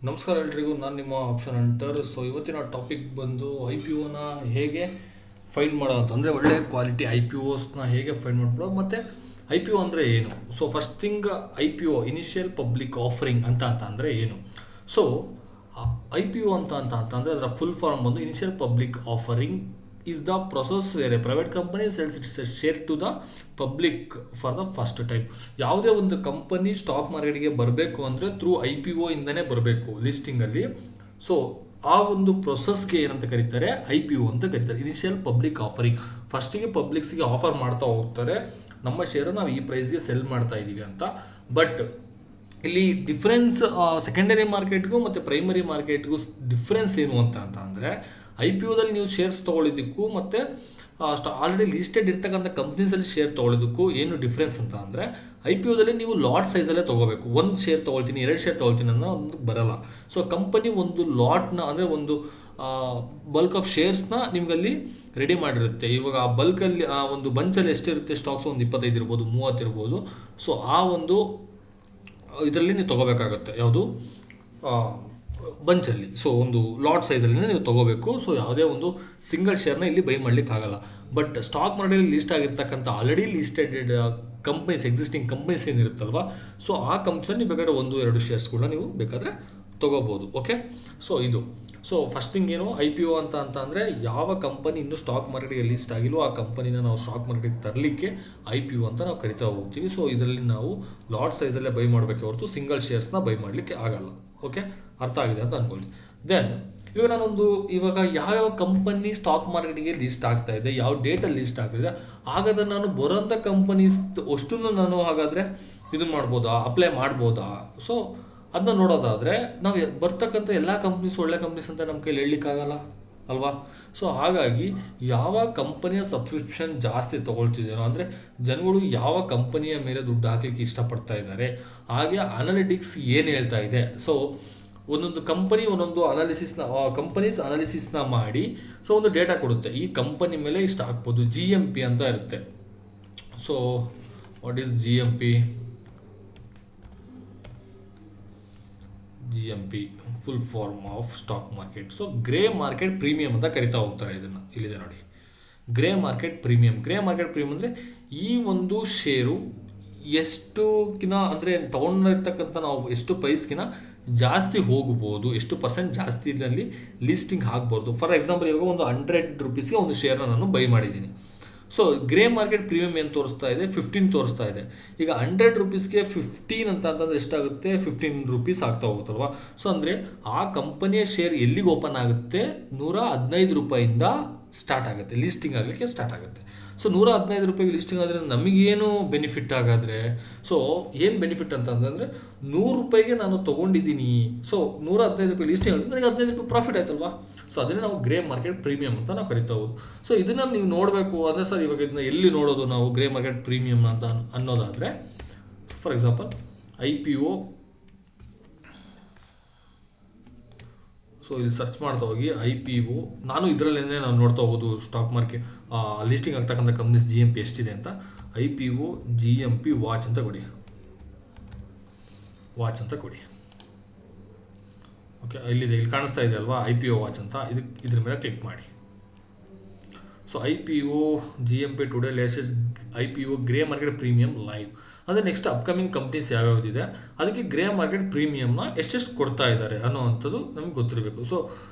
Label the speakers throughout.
Speaker 1: ನಮಸ್ಕಾರ ಎಲ್ರಿಗೂ, ನಾನು ನಿಮ್ಮ ಆಪ್ಷನ್ ಹಂಟರ್. ಸೊ ಇವತ್ತಿನ ಟಾಪಿಕ್ ಬಂದು ಐ ಪಿ ಒನ ಹೇಗೆ ಫೈಂಡ್ ಮಾಡೋ ಅಂತಂದರೆ, ಒಳ್ಳೆ ಕ್ವಾಲಿಟಿ ಐ ಪಿ ಒಸ್ನ ಹೇಗೆ ಫೈಂಡ್ ಮಾಡ್ಕೊಳ್ಳೋ ಮತ್ತು ಐ ಪಿ ಒ ಅಂದರೆ ಏನು. So first thing, I P O initial public offering ಅಂತ ಅಂದರೆ ಏನು. ಸೊ ಐ ಪಿ ಒ ಅಂತಂದರೆ ಅದರ ಫುಲ್ ಫಾರ್ಮ್ ಬಂದು initial public offering is the process where a private company sells its share to the public for the first time. ಯಾವುದೇ ಒಂದು company stock ಮಾರ್ಕೆಟ್ಗೆ ಬರಬೇಕು ಅಂದರೆ ಥ್ರೂ ಐ ಪಿ ಒ ಇಂದನೇ ಬರಬೇಕು ಲಿಸ್ಟಿಂಗಲ್ಲಿ. ಸೊ ಆ ಒಂದು ಪ್ರೊಸೆಸ್ಗೆ ಏನಂತ ಕರೀತಾರೆ, ಐ ಪಿ ಒ ಅಂತ ಕರೀತಾರೆ, ಇನಿಷಿಯಲ್ ಪಬ್ಲಿಕ್ ಆಫರಿಂಗ್. ಫಸ್ಟಿಗೆ ಪಬ್ಲಿಕ್ಸ್ಗೆ ಆಫರ್ ಮಾಡ್ತಾ ಹೋಗ್ತಾರೆ, ನಮ್ಮ ಶೇರ್ ನಾವು ಈ ಪ್ರೈಸ್ಗೆ ಸೆಲ್ ಮಾಡ್ತಾ ಇದ್ದೀವಿ ಅಂತ. ಬಟ್ ಇಲ್ಲಿ ಡಿಫ್ರೆನ್ಸ್ ಸೆಕೆಂಡರಿ ಮಾರ್ಕೆಟ್ಗೂ ಮತ್ತು ಪ್ರೈಮರಿ ಮಾರ್ಕೆಟ್ಗೂ ಡಿಫ್ರೆನ್ಸ್ ಏನು ಅಂತ ಅಂದರೆ, ಐ ಪಿ ಒದಲ್ಲಿ ನೀವು ಶೇರ್ಸ್ ತೊಗೊಳ್ಳೋದಕ್ಕೂ ಮತ್ತು ಆಲ್ರೆಡಿ ಲಿಸ್ಟೆಡ್ ಇರ್ತಕ್ಕಂಥ ಕಂಪ್ನೀಸಲ್ಲಿ ಶೇರ್ ತೊಗೊಳ್ಳೋದಕ್ಕೂ ಏನು ಡಿಫ್ರೆನ್ಸ್ ಅಂತ ಅಂದರೆ, ಐ ಪಿ ಒದಲ್ಲಿ ನೀವು ಲಾಟ್ ಸೈಜಲ್ಲೇ ತೊಗೋಬೇಕು. ಒಂದು ಶೇರ್ ತೊಗೊಳ್ತೀನಿ, 2 ಶೇರ್ ತೊಗೊಳ್ತೀನಿ ಅನ್ನೋ ಒಂದು ಬರಲ್ಲ. ಸೊ ಕಂಪನಿ ಒಂದು ಲಾಟ್ನ ಅಂದರೆ ಒಂದು ಬಲ್ಕ್ ಆಫ್ ಶೇರ್ಸ್ನ ನಿಮಗಲ್ಲಿ ರೆಡಿ ಮಾಡಿರುತ್ತೆ. ಇವಾಗ ಆ ಬಲ್ಕಲ್ಲಿ ಆ ಒಂದು ಬಂಚಲ್ಲಿ ಎಷ್ಟಿರುತ್ತೆ ಸ್ಟಾಕ್ಸ್, ಒಂದು 25 ಇರ್ಬೋದು, 30 ಇರ್ಬೋದು. ಸೊ ಆ ಒಂದು ಇದರಲ್ಲಿ ನೀವು ತೊಗೋಬೇಕಾಗತ್ತೆ, ಯಾವುದು ಬಂಚಲ್ಲಿ. ಸೊ ಒಂದು ಲಾಟ್ ಸೈಜಲ್ಲಿ ನೀವು ತೊಗೋಬೇಕು. ಸೊ ಯಾವುದೇ ಒಂದು ಸಿಂಗಲ್ ಶೇರ್ನ ಇಲ್ಲಿ ಬೈ ಮಾಡಲಿಕ್ಕಾಗಲ್ಲ. ಬಟ್ ಸ್ಟಾಕ್ ಮಾರ್ಕೆಟಲ್ಲಿ ಲಿಸ್ಟ್ ಆಗಿರ್ತಕ್ಕಂಥ already listed companies, existing companies ಏನಿರುತ್ತಲ್ವ, ಸೊ ಆ ಕಂಪ್ನಿಯಲ್ಲಿ ನೀವು ಬೇಕಾದ್ರೆ 1-2 ಶೇರ್ಸ್ಗಳನ್ನ ನೀವು ಬೇಕಾದರೆ ತೊಗೋಬೋದು. ಓಕೆ, ಸೊ ಇದು. ಸೊ ಫಸ್ಟ್ ಥಿಂಗ್ ಏನು, ಐ ಪಿ ಒ ಅಂತ ಅಂದರೆ ಯಾವ ಕಂಪನಿ ಇನ್ನೂ ಸ್ಟಾಕ್ ಮಾರ್ಕೆಟ್ಗೆ ಲಿಸ್ಟ್ ಆಗಿಲ್ವೋ ಆ ಕಂಪನಿನ ನಾವು ಸ್ಟಾಕ್ ಮಾರ್ಕೆಟ್ಗೆ ತರಲಿಕ್ಕೆ ಐ ಪಿ ಒ ಅಂತ ನಾವು ಕರಿತಾ ಹೋಗ್ತೀವಿ. ಸೊ ಇದರಲ್ಲಿ ನಾವು ಲಾಟ್ ಸೈಜಲ್ಲೇ ಬೈ ಮಾಡಬೇಕೆ ಹೊರತು ಸಿಂಗಲ್ ಶೇರ್ಸ್ನ ಬೈ ಮಾಡಲಿಕ್ಕೆ ಆಗಲ್ಲ. ಓಕೆ, ಅರ್ಥ ಆಗಿದೆ ಅಂತ ಅಂದ್ಕೊಳ್ಳಿ. ದೆನ್ ಇವಾಗ ಯಾವ್ಯಾವ ಕಂಪನಿ ಸ್ಟಾಕ್ ಮಾರ್ಕೆಟಿಗೆ ಲಿಸ್ಟ್ ಆಗ್ತಾ ಇದೆ, ಯಾವ ಡೇಟಲ್ಲಿ ಲಿಸ್ಟ್ ಆಗ್ತಾಯಿದೆ, ಹಾಗಾದ್ರೆ ನಾನು ಬರೋಂಥ ಕಂಪನೀಸ್ ಅಷ್ಟನ್ನು ನಾನು ಹಾಗಾದರೆ ಇದನ್ನು ಮಾಡ್ಬೋದಾ, ಅಪ್ಲೈ ಮಾಡ್ಬೋದಾ. ಸೊ ಅದನ್ನ ನೋಡೋದಾದರೆ, ನಾವು ಬರ್ತಕ್ಕಂಥ ಎಲ್ಲ ಕಂಪ್ನೀಸ್ ಒಳ್ಳೆ ಕಂಪ್ನೀಸ್ ಅಂತ ನಮ್ಮ ಕೈಲಿ ಹೇಳಲಿಕ್ಕಾಗಲ್ಲ ಅಲ್ವಾ. ಸೊ ಹಾಗಾಗಿ ಯಾವ ಕಂಪನಿಯ ಸಬ್ಸ್ಕ್ರಿಪ್ಷನ್ ಜಾಸ್ತಿ ತೊಗೊಳ್ತಿದ್ದೇನೋ, ಅಂದರೆ ಜನಗಳು ಯಾವ ಕಂಪನಿಯ ಮೇಲೆ ದುಡ್ಡು ಹಾಕಲಿಕ್ಕೆ ಇಷ್ಟಪಡ್ತಾ ಇದ್ದಾರೆ, ಹಾಗೆ ಅನಾಲಿಟಿಕ್ಸ್ ಏನು ಹೇಳ್ತಾ ಇದೆ. ಸೊ ಒಂದೊಂದು ಕಂಪನಿ ಒಂದೊಂದು ಕಂಪನೀಸ್ ಅನಾಲಿಸಿಸ್ನ ಮಾಡಿ ಸೊ ಒಂದು ಡೇಟಾ ಕೊಡುತ್ತೆ, ಈ ಕಂಪನಿ ಮೇಲೆ ಇಷ್ಟು ಹಾಕ್ಬೋದು. ಜಿ ಎಮ್ ಪಿ ಅಂತ ಇರುತ್ತೆ. So what is G M P? G M P full form of stock market. So grey market premium ಅಂತ ಕರಿತಾ ಹೋಗ್ತಾರೆ ಇದನ್ನು. ಇಲ್ಲಿದೆ ನೋಡಿ, grey market premium. Grey market premium ಅಂದರೆ ಈ ಒಂದು ಶೇರು ಎಷ್ಟುಕಿನ ಅಂದರೆ ತೊಗೊಂಡಿರ್ತಕ್ಕಂಥ ನಾವು ಎಷ್ಟು ಪ್ರೈಸ್ಗಿನ ಜಾಸ್ತಿ ಹೋಗ್ಬೋದು, ಎಷ್ಟು ಪರ್ಸೆಂಟ್ ಜಾಸ್ತಿ ಇದರಲ್ಲಿ ಲಿಸ್ಟಿಂಗ್ ಆಗ್ಬೋದು. ಫಾರ್ ಎಕ್ಸಾಂಪಲ್, ಇವಾಗ ಒಂದು 100 ರೂಪೀಸ್ಗೆ ಒಂದು ಶೇರ್ನ ನಾನು ಬೈ ಮಾಡಿದ್ದೀನಿ. ಸೊ ಗ್ರೇ ಮಾರ್ಕೆಟ್ ಪ್ರೀಮಿಯಮ್ ಏನು ತೋರಿಸ್ತಾ ಇದೆ, 15 ತೋರಿಸ್ತಾ ಇದೆ. ಈಗ 100 ರೂಪೀಸ್ಗೆ 15 ಅಂತಂದರೆ ಎಷ್ಟಾಗುತ್ತೆ, 15 ರೂಪೀಸ್ ಆಗ್ತಾ ಹೋಗುತ್ತಲ್ವ. ಸೊ ಅಂದರೆ ಆ ಕಂಪನಿಯ ಶೇರ್ ಎಲ್ಲಿಗೆ ಓಪನ್ ಆಗುತ್ತೆ, 115 ರೂಪಾಯಿಂದ ಸ್ಟಾರ್ಟ್ ಆಗುತ್ತೆ, ಲಿಸ್ಟಿಂಗ್ ಆಗಲಿಕ್ಕೆ ಸ್ಟಾರ್ಟ್ ಆಗುತ್ತೆ. ಸೊ 115 ರೂಪಾಯಿಗೆ ಲಿಸ್ಟಿಂಗ್ ಆದರೆ ನಮಗೇನು ಬೆನಿಫಿಟ್ ಹಾಗಾದರೆ. ಸೊ ಏನು ಬೆನಿಫಿಟ್ ಅಂತಂದರೆ, 100 ರೂಪಾಯಿಗೆ ನಾನು ತೊಗೊಂಡಿದ್ದೀನಿ, ಸೊ 115 ರೂಪಾಯಿ ಲಿಸ್ಟಿಂಗ್ ಆದರೆ ನನಗೆ 15 ರೂಪಾಯಿ ಪ್ರಾಫಿಟ್ ಆಯ್ತಲ್ವಾ. ಸೊ ಅದನ್ನೇ ನಾವು ಗ್ರೇ ಮಾರ್ಕೆಟ್ ಪ್ರೀಮಿಯಮ್ ಅಂತ ನಾವು ಕರಿತಾ ಹೋದು. ಸೊ ಇದನ್ನು ನೀವು ನೋಡಬೇಕು ಅಂದರೆ, ಸರ್ ಇವಾಗ ಇದನ್ನ ಎಲ್ಲಿ ನೋಡೋದು ನಾವು ಗ್ರೇ ಮಾರ್ಕೆಟ್ ಪ್ರೀಮಿಯಮ್ ಅಂತ ಅನ್ನೋದಾದರೆ, for example I P O. So ಇಲ್ಲಿ ಸರ್ಚ್ ಮಾಡ್ತಾ ಹೋಗಿ ಐ ಪಿ ಒ, ನಾನು ಇದರಲ್ಲೇ ನಾನು ನೋಡ್ತಾ ಹೋಗೋದು ಸ್ಟಾಕ್ ಮಾರ್ಕೆಟ್ ಲಿಸ್ಟಿಂಗ್ ಆಗ್ತಕ್ಕಂಥ ಕಂಪ್ನೀಸ್ ಜಿ ಎಮ್ ಪಿ ಎಷ್ಟಿದೆ ಅಂತ. I P O G M P watch ಅಂತ ಕೊಡಿ, ವಾಚ್ ಅಂತ ಕೊಡಿ. ಓಕೆ, ಇಲ್ಲಿ ಕಾಣಿಸ್ತಾ ಇದೆ ಅಲ್ವಾ, ಐ ಪಿ ಒ ವಾಚ್ ಅಂತ. ಇದ್ರ ಮೇಲೆ ಕ್ಲಿಕ್ ಮಾಡಿ. So I P O G M P today latest I P O grey market premium live. ಅಂದರೆ ನೆಕ್ಸ್ಟ್ ಅಪ್ಕಮಿಂಗ್ ಕಂಪ್ನೀಸ್ ಯಾವ್ಯಾವುದಿದೆ, ಅದಕ್ಕೆ ಗ್ರೇ ಮಾರ್ಕೆಟ್ ಪ್ರೀಮಿಯಮ್ನ ಎಷ್ಟೆಷ್ಟು ಕೊಡ್ತಾ ಇದ್ದಾರೆ ಅನ್ನೋವಂಥದ್ದು ನಮಗೆ ಗೊತ್ತಿರಬೇಕು. ಸೊ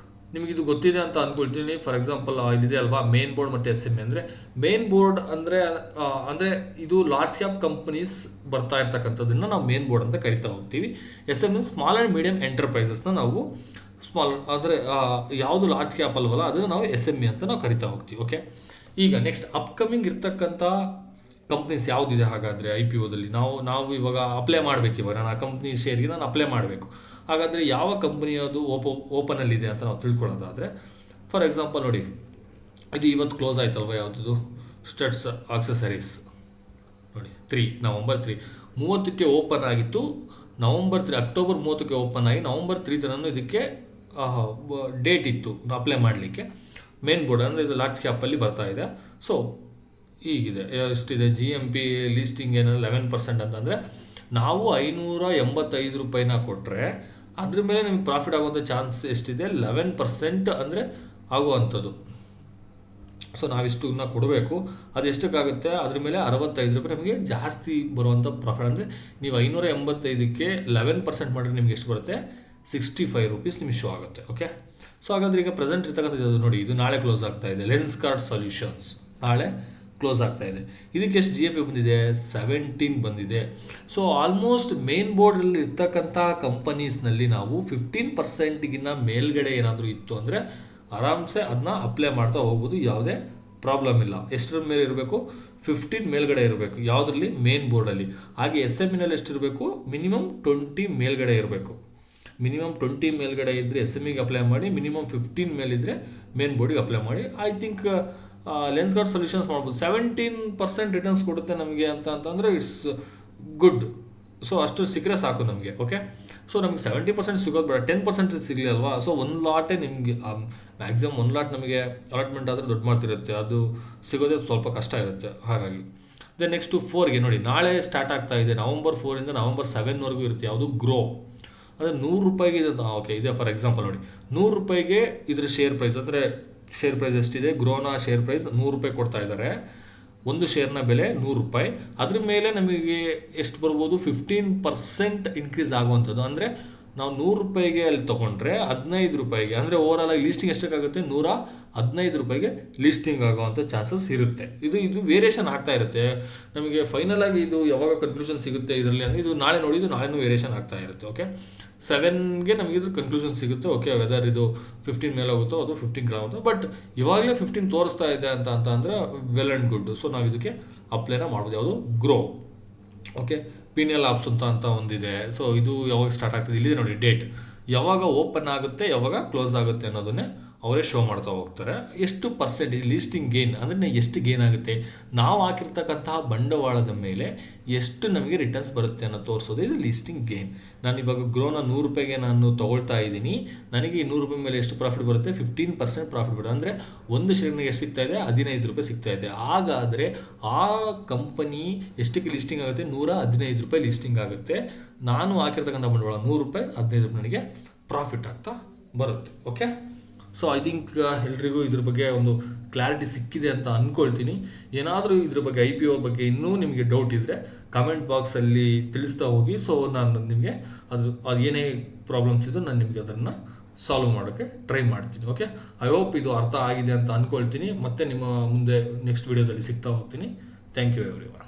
Speaker 1: ನಿಮಗಿದು ಗೊತ್ತಿದೆ ಅಂತ ಅಂದ್ಕೊಳ್ತೀನಿ. ಫಾರ್ ಎಕ್ಸಾಂಪಲ್ ಇಲ್ಲಿದೆ ಅಲ್ವಾ, ಮೇನ್ ಬೋರ್ಡ್ ಮತ್ತು ಎಸ್ ಎಮ್ ಎ. ಅಂದರೆ ಮೇನ್ ಬೋರ್ಡ್ ಅಂದರೆ ಇದು ಲಾರ್ಜ್ ಕ್ಯಾಪ್ ಕಂಪನೀಸ್ ಬರ್ತಾ ಇರ್ತಕ್ಕಂಥದ್ದನ್ನು ನಾವು ಮೇನ್ ಬೋರ್ಡ್ ಅಂತ ಕರಿತಾ ಹೋಗ್ತೀವಿ. S M E small and medium ಎಂಟರ್ಪ್ರೈಸಸ್ನ ನಾವು ಅಂದರೆ ಯಾವುದು ಲಾರ್ಜ್ ಕ್ಯಾಪ್ ಅಲ್ವಲ್ಲ, ಅದನ್ನು ನಾವು ಎಸ್ ಎಮ್ ಎ ಅಂತ ನಾವು ಕರಿತಾ ಹೋಗ್ತೀವಿ. ಓಕೆ, ಈಗ ನೆಕ್ಸ್ಟ್ ಅಪ್ಕಮಿಂಗ್ ಇರ್ತಕ್ಕಂಥ ಕಂಪ್ನೀಸ್ ಯಾವುದಿದೆ ಹಾಗಾದರೆ ಐ ಪಿ ಒದಲ್ಲಿ ನಾವು ಇವಾಗ ಅಪ್ಲೈ ಮಾಡಬೇಕು. ಇವಾಗ ನಾನು ಆ ಕಂಪ್ನಿ ಶೇರ್ಗೆ ನಾನು ಅಪ್ಲೈ ಮಾಡಬೇಕು. ಹಾಗಾದರೆ ಯಾವ ಕಂಪ್ನಿಯದು ಓಪನಲ್ಲಿದೆ ಅಂತ ನಾವು ತಿಳ್ಕೊಳ್ಳೋದಾದರೆ, ಫಾರ್ ಎಕ್ಸಾಂಪಲ್ ನೋಡಿ, ಇದು ಇವತ್ತು ಕ್ಲೋಸ್ ಆಯ್ತಲ್ವ, ಯಾವುದಿದು ಸ್ಟಡ್ಸ್ ಆಕ್ಸೆಸರೀಸ್ ನೋಡಿ, ನವಂಬರ್ 3 30ಕ್ಕೆ ಓಪನ್ ಆಗಿತ್ತು. ಅಕ್ಟೋಬರ್ 30ಕ್ಕೆ ಓಪನ್ ಆಗಿ ನವಂಬರ್ 3 ತನಕ ಇದಕ್ಕೆ ಡೇಟ್ ಇತ್ತು ಅಪ್ಲೈ ಮಾಡಲಿಕ್ಕೆ. ಮೇನ್ ಬೋರ್ಡ್ ಅಂದರೆ ಇದು ಲಾರ್ಜ್ ಕ್ಯಾಪಲ್ಲಿ ಬರ್ತಾ ಇದೆ. ಸೊ ಈಗಿದೆ ಎಷ್ಟಿದೆ ಜಿ ಎಮ್ ಪಿ ಲಿಸ್ಟಿಂಗ್ ಏನಾದ್ರು 11% ಅಂತಂದರೆ, ನಾವು 585 ರೂಪಾಯಿನ ಕೊಟ್ಟರೆ ಅದ್ರ ಮೇಲೆ ನಿಮ್ಗೆ ಪ್ರಾಫಿಟ್ ಆಗುವಂಥ ಚಾನ್ಸ್ ಎಷ್ಟಿದೆ 11% ಅಂದರೆ ಆಗುವಂಥದ್ದು. ಸೊ ನಾವಿಷ್ಟನ್ನ ಕೊಡಬೇಕು. ಅದು ಎಷ್ಟಕ್ಕಾಗುತ್ತೆ, ಅದ್ರ ಮೇಲೆ 65 ರೂಪಾಯಿ ನಮಗೆ ಜಾಸ್ತಿ ಬರುವಂಥ ಪ್ರಾಫಿಟ್. ಅಂದರೆ ನೀವು 585ಕ್ಕೆ 11% ಮಾಡಿದ್ರೆ ನಿಮ್ಗೆ ಎಷ್ಟು ಬರುತ್ತೆ, 65 ರೂಪೀಸ್ ನಿಮಗೆ ಶೋ ಆಗುತ್ತೆ. ಓಕೆ, ಸೊ ಹಾಗಾದರೆ ಈಗ ಪ್ರೆಸೆಂಟ್ ಇರ್ತಕ್ಕಂಥದ್ದು ನೋಡಿ, ಇದು ನಾಳೆ ಕ್ಲೋಸ್ ಆಗ್ತಾ ಇದೆ. ಲೆನ್ಸ್ಕಾರ್ಟ್ ಸೊಲ್ಯೂಷನ್ಸ್ ನಾಳೆ ಕ್ಲೋಸ್ ಆಗ್ತಾ ಇದೆ. ಇದಕ್ಕೆ ಎಷ್ಟು GMP ಬಂದಿದೆ, 17 ಬಂದಿದೆ. ಸೊ ಆಲ್ಮೋಸ್ಟ್ ಮೇನ್ ಬೋರ್ಡಲ್ಲಿ ಇರ್ತಕ್ಕಂಥ ಕಂಪನೀಸ್ನಲ್ಲಿ ನಾವು 15%ಗಿನ್ನ ಮೇಲ್ಗಡೆ ಏನಾದರೂ ಇತ್ತು ಅಂದರೆ ಆರಾಮ್ಸೆ ಅದನ್ನ ಅಪ್ಲೈ ಮಾಡ್ತಾ ಹೋಗ್ಬೋದು, ಯಾವುದೇ ಪ್ರಾಬ್ಲಮ್ ಇಲ್ಲ. ಎಷ್ಟರ ಮೇಲೆ ಇರಬೇಕು, 15 ಮೇಲ್ಗಡೆ ಇರಬೇಕು ಯಾವುದರಲ್ಲಿ, ಮೇನ್ ಬೋರ್ಡಲ್ಲಿ. ಹಾಗೆ SMEನಲ್ಲಿ ಎಷ್ಟಿರಬೇಕು, ಮಿನಿಮಮ್ 20 ಮೇಲ್ಗಡೆ ಇರಬೇಕು. ಮಿನಿಮಮ್ 20 ಮೇಲ್ಗಡೆ ಇದ್ದರೆ SMEಗೆ ಅಪ್ಲೈ ಮಾಡಿ, ಮಿನಿಮಮ್ 15 ಮೇಲಿದ್ದರೆ ಮೇನ್ ಬೋರ್ಡಿಗೆ ಅಪ್ಲೈ ಮಾಡಿ. ಐ ಥಿಂಕ್ ಲೆನ್ಸ್ಕಾರ್ಟ್ ಸೊಲ್ಯೂಷನ್ಸ್ ಮಾಡ್ಬೋದು. 17% ರಿಟರ್ನ್ಸ್ ಕೊಡುತ್ತೆ ನಮಗೆ ಅಂತಂದರೆ ಇಟ್ಸ್ ಗುಡ್. ಸೊ ಅಷ್ಟು ಸಿಕ್ಕರೆ ಸಾಕು ನಮಗೆ. ಓಕೆ, ಸೊ ನಮಗೆ 70% ಸಿಗೋದು ಬೇಡ, 10% ಸಿಗಲಿ ಅಲ್ವಾ. ಸೊ ಒಂದು ಲಾಟೇ ನಿಮಗೆ ಮ್ಯಾಕ್ಸಿಮಮ್ ಒಂದು ಲಾಟ್ ನಮಗೆ ಅಲಾಟ್ಮೆಂಟ್ ಆದರೆ ದೊಡ್ಡ ಮಾಡ್ತಿರುತ್ತೆ, ಅದು ಸಿಗೋದೇ ಸ್ವಲ್ಪ ಕಷ್ಟ ಇರುತ್ತೆ. ಹಾಗಾಗಿ ದೆನ್ ನೆಕ್ಸ್ಟು 4ಗೆ ನೋಡಿ, ನಾಳೆ ಸ್ಟಾರ್ಟ್ ಆಗ್ತಾ ಇದೆ. ನವಂಬರ್ 4ಇಂದ ನವಂಬರ್ 7ವರೆಗೂ ಇರುತ್ತೆ. ಯಾವುದು ಗ್ರೋ, ಅಂದರೆ 100 ರೂಪಾಯಿಗೆ ಇದೆ. ಓಕೆ, ಇದೆ ಫಾರ್ ಎಕ್ಸಾಂಪಲ್ ನೋಡಿ, 100 ರೂಪಾಯಿಗೆ ಇದ್ರ ಶೇರ್ ಪ್ರೈಸ್, ಅಂದರೆ ಶೇರ್ ಪ್ರೈಸ್ ಎಷ್ಟಿದೆ, ಗ್ರೋನ ಶೇರ್ ಪ್ರೈಸ್ 100 ರೂಪಾಯಿ ಕೊಡ್ತಾ ಇದ್ದಾರೆ. ಒಂದು ಶೇರ್ನ ಬೆಲೆ 100 ರೂಪಾಯಿ. ಅದ್ರ ಮೇಲೆ ನಮಗೆ ಎಷ್ಟು ಬರ್ಬೋದು, 15% ಇನ್ಕ್ರೀಸ್ ಆಗುವಂಥದ್ದು. ಅಂದರೆ ನಾವು 100 ರೂಪಾಯಿಗೆ ಅಲ್ಲಿ ತೊಗೊಂಡ್ರೆ 15 ರೂಪಾಯಿಗೆ, ಅಂದರೆ ಓವರಾಲ್ ಆಗಿ ಲೀಸ್ಟಿಂಗ್ ಎಷ್ಟಕ್ಕಾಗುತ್ತೆ, 115 ರೂಪಾಯಿಗೆ ಲೀಸ್ಟಿಂಗ್ ಆಗುವಂಥ ಚಾನ್ಸಸ್ ಇರುತ್ತೆ. ಇದು ವೇರಿಯೇಷನ್ ಆಗ್ತಾ ಇರುತ್ತೆ. ನಮಗೆ ಫೈನಲ್ ಆಗಿ ಇದು ಯಾವಾಗ ಕನ್ಕ್ಲೂಷನ್ ಸಿಗುತ್ತೆ ಇದರಲ್ಲಿ ಅಂದರೆ, ಇದು ನಾಳೆ ನೋಡಿ, ಇದು ನಾಳೆನೂ ವೇರಿಯೇಷನ್ ಆಗ್ತಾ ಇರುತ್ತೆ. ಓಕೆ, 7ಗೆ ನಮಗೆ ಇದ್ರ ಕನ್ಕ್ಲೂಷನ್ ಸಿಗುತ್ತೆ. ಓಕೆ, ವೆದರ್ ಇದು 15 ಮೇಲೆ ಹೋಗುತ್ತೋ ಅದು 15 ಕೆಳಗೆ ಆಗುತ್ತೋ, ಬಟ್ ಇವಾಗಲೇ 15 ತೋರಿಸ್ತಾ ಇದೆ ಅಂತ ಅಂದರೆ ವೆಲ್ ಆ್ಯಂಡ್ ಗುಡ್. ಸೊ ನಾವು ಇದಕ್ಕೆ ಅಪ್ಲೈನ ಮಾಡ್ಬೋದು. ಯಾವುದು, ಗ್ರೋ. ಓಕೆ, ಪಿನಿಯಲ್ ಆಪ್ಸ್ ಅಂತ ಒಂದಿದೆ. ಸೊ ಇದು ಯಾವಾಗ ಸ್ಟಾರ್ಟ್ ಆಗ್ತದೆ, ಇಲ್ಲಿದೆ ನೋಡಿ ಡೇಟ್, ಯಾವಾಗ ಓಪನ್ ಆಗುತ್ತೆ ಯಾವಾಗ ಕ್ಲೋಸ್ ಆಗುತ್ತೆ ಅನ್ನೋದನ್ನೇ ಅವರೇ ಶೋ ಮಾಡ್ತಾ ಹೋಗ್ತಾರೆ. ಎಷ್ಟು ಪರ್ಸೆಂಟೇಜ್ ಲೀಸ್ಟಿಂಗ್ ಗೇನ್, ಅಂದರೆ ಎಷ್ಟು ಗೇನ್ ಆಗುತ್ತೆ, ನಾವು ಹಾಕಿರ್ತಕ್ಕಂತಹ ಬಂಡವಾಳದ ಮೇಲೆ ಎಷ್ಟು ನಮಗೆ ರಿಟರ್ನ್ಸ್ ಬರುತ್ತೆ ಅನ್ನೋ ತೋರಿಸೋದು ಇದು ಲೀಸ್ಟಿಂಗ್ ಗೇನ್. ನಾನು ಇವಾಗ ಗ್ರೋನ 100 ರೂಪಾಯಿಗೆ ನಾನು ತೊಗೊಳ್ತಾ ಇದ್ದೀನಿ, ನನಗೆ ಈ 100 ರೂಪಾಯಿ ಮೇಲೆ ಎಷ್ಟು ಪ್ರಾಫಿಟ್ ಬರುತ್ತೆ, 15% ಪ್ರಾಫಿಟ್ ಬರುತ್ತೆ. ಅಂದರೆ ಒಂದು ಶೇರ್ನಿಗೆ ಎಷ್ಟು ಸಿಗ್ತಾ ಇದೆ, 15 ರೂಪಾಯಿ ಸಿಗ್ತಾ ಇದೆ. ಹಾಗಾದರೆ ಆ ಕಂಪನಿ ಎಷ್ಟಕ್ಕೆ ಲಿಸ್ಟಿಂಗ್ ಆಗುತ್ತೆ, 115 ರೂಪಾಯಿ ಲಿಸ್ಟಿಂಗ್ ಆಗುತ್ತೆ. ನಾನು ಹಾಕಿರ್ತಕ್ಕಂಥ ಬಂಡವಾಳ 100 ರೂಪಾಯಿ, 15 ರೂಪಾಯಿ ನನಗೆ ಪ್ರಾಫಿಟ್ ಆಗ್ತಾ ಬರುತ್ತೆ. ಓಕೆ, ಸೊ ಐ ಥಿಂಕ್ ಎಲ್ರಿಗೂ ಇದ್ರ ಬಗ್ಗೆ ಒಂದು ಕ್ಲಾರಿಟಿ ಸಿಕ್ಕಿದೆ ಅಂತ ಅಂದ್ಕೊಳ್ತೀನಿ. ಏನಾದರೂ ಇದ್ರ ಬಗ್ಗೆ IPO ಬಗ್ಗೆ ಇನ್ನೂ ನಿಮಗೆ ಡೌಟ್ ಇದ್ದರೆ ಕಮೆಂಟ್ ಬಾಕ್ಸಲ್ಲಿ ತಿಳಿಸ್ತಾ ಹೋಗಿ. ಸೊ ನಾನು ನಿಮಗೆ ಅದು ಏನೇ ಪ್ರಾಬ್ಲಮ್ಸ್ ಇದ್ದರೂ ನಾನು ನಿಮಗೆ ಅದನ್ನು ಸಾಲ್ವ್ ಮಾಡೋಕ್ಕೆ ಟ್ರೈ ಮಾಡ್ತೀನಿ. ಓಕೆ, ಐ ಹೋಪ್ ಇದು ಅರ್ಥ ಆಗಿದೆ ಅಂತ ಅಂದ್ಕೊಳ್ತೀನಿ. ಮತ್ತೆ ನಿಮ್ಮ ಮುಂದೆ ನೆಕ್ಸ್ಟ್ ವೀಡಿಯೋದಲ್ಲಿ ಸಿಗ್ತಾ ಹೋಗ್ತೀನಿ. Thank you everyone.